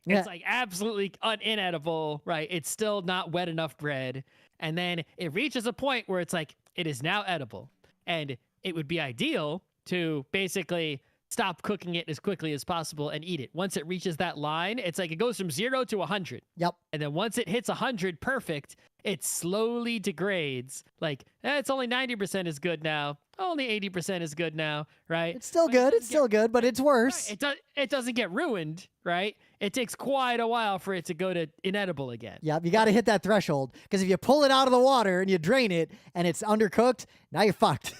it's like absolutely inedible, right? It's still not wet enough bread. And then it reaches a point where it's like, it is now edible. And it would be ideal to basically stop cooking it as quickly as possible and eat it. Once it reaches that line, it's like it goes from 0 to 100.
Yep.
And then once it hits 100 perfect, it slowly degrades. Like, it's only 90% is good now. Only 80% is good now, right?
It's still good. It's still good, but it's worse.
Right. It doesn't get ruined, right? It takes quite a while for it to go to inedible again.
Yep. You got to hit that threshold because if you pull it out of the water and you drain it and it's undercooked, now you're fucked.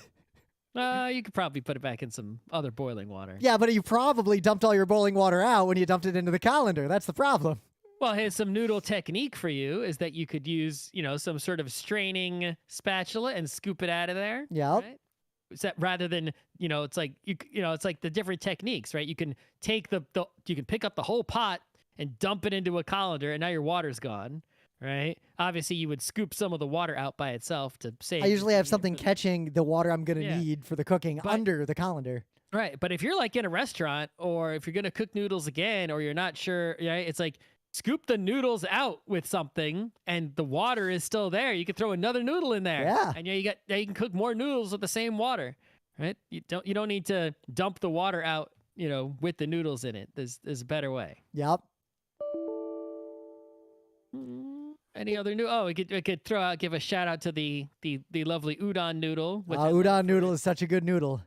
You could probably put it back in some other boiling water.
Yeah, but you probably dumped all your boiling water out when you dumped it into the colander. That's the problem.
Well, here's some noodle technique for you is that you could use, some sort of straining spatula and scoop it out of there.
Yep.
Right? Rather than, it's like, it's like the different techniques, right? You can take you can pick up the whole pot and dump it into a colander and now your water's gone. Right. Obviously, you would scoop some of the water out by itself to save.
I usually have something catching the water I'm going to need for the cooking under the colander.
Right. But if you're like in a restaurant or if you're going to cook noodles again or you're not sure, right, it's like scoop the noodles out with something and the water is still there. You could throw another noodle in there.
Yeah.
And you can cook more noodles with the same water. Right. You don't need to dump the water out, with the noodles in it. There's a better way.
Yep.
Any other new? Oh, we could give a shout out to the lovely udon noodle.
Udon noodle is such a good noodle.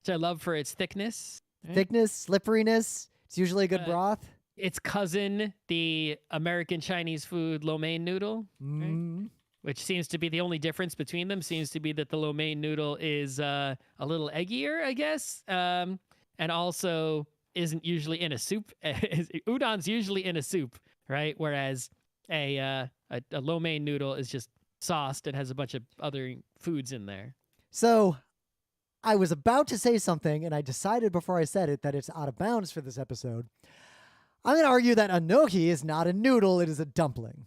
Which I love for its thickness. Right?
Thickness, slipperiness. It's usually a good broth.
Its cousin, the American Chinese food lo mein noodle, right? Which seems to be the only difference between them. Seems to be that the lo mein noodle is a little eggier, I guess, and also isn't usually in a soup. Udon's usually in a soup, right? Whereas a lo mein noodle is just sauced and has a bunch of other foods in there.
So I was about to say something, and I decided before I said it that it's out of bounds for this episode. I'm going to argue that a gnocchi is not a noodle, it is a dumpling.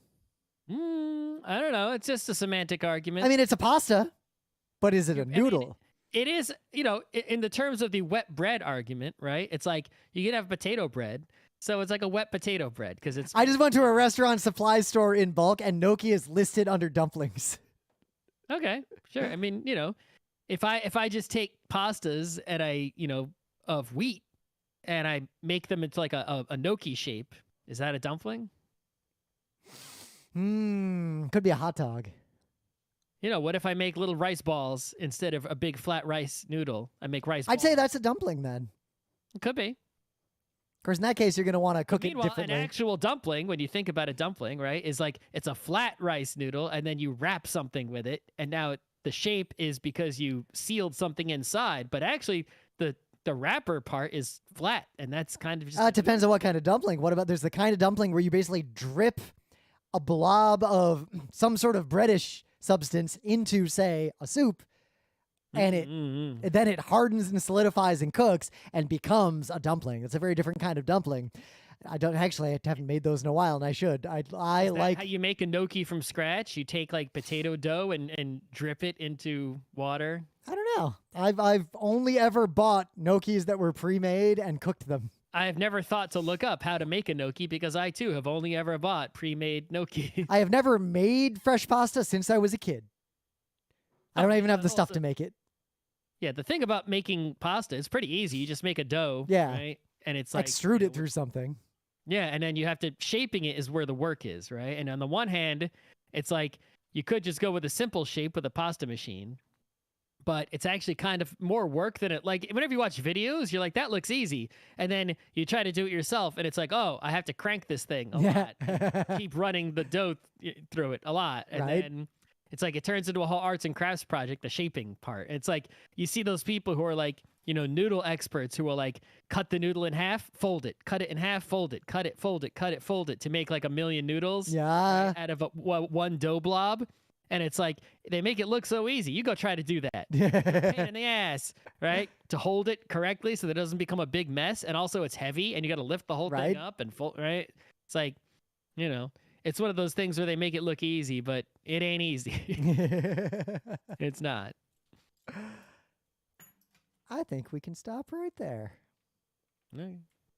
I don't know. It's just a semantic argument.
I mean, it's a pasta, but is it a noodle?
It is, in the terms of the wet bread argument, right? It's like you can have potato bread. So it's like a wet potato bread because it's.
I just went to a restaurant supply store in bulk, and gnocchi is listed under dumplings.
Okay, sure. I mean, if I just take pastas and of wheat and I make them into like a gnocchi shape, is that a dumpling?
Could be a hot dog.
What if I make little rice balls instead of a big flat rice noodle? I make rice balls.
I'd say that's a dumpling then.
It could be.
Of course, in that case, you're going to want to cook it
Meanwhile,
differently.
An actual dumpling, when you think about a dumpling, right, is like it's a flat rice noodle, and then you wrap something with it, and now the shape is because you sealed something inside. But actually, the wrapper part is flat, and that's kind of just.
It depends on what kind of dumpling. What about there's the kind of dumpling where you basically drip a blob of some sort of breadish substance into, say, a soup, and then it hardens and solidifies and cooks and becomes a dumpling. It's a very different kind of dumpling. I haven't made those in a while, and I should. I like
how you make a gnocchi from scratch. You take like potato dough and drip it into water.
I don't know. I've only ever bought gnocchis that were pre-made and cooked them.
I have never thought to look up how to make a gnocchi because I too have only ever bought pre-made gnocchi.
I have never made fresh pasta since I was a kid. I don't even have the stuff to make it.
Yeah, the thing about making pasta is pretty easy. You just make a dough, right? And it's like
extrude it through something.
Yeah, and then you have to shaping it is where the work is, right? And on the one hand, it's like you could just go with a simple shape with a pasta machine, but it's actually kind of more work than it. Like whenever you watch videos, you're like, that looks easy, and then you try to do it yourself, and it's like, oh, I have to crank this thing a lot, and keep running the dough through it a lot, and then it's like it turns into a whole arts and crafts project, the shaping part. It's like you see those people who are like, noodle experts who will like cut the noodle in half, fold it, cut it in half, fold it, cut it, fold it, cut it, fold it to make like a million noodles out of one dough blob. And it's like they make it look so easy. You go try to do that. Pain in the ass, right? To hold it correctly so that it doesn't become a big mess. And also it's heavy and you got to lift the whole thing up and fold, right? It's like, it's one of those things where they make it look easy, but it ain't easy. It's not.
I think we can stop right there.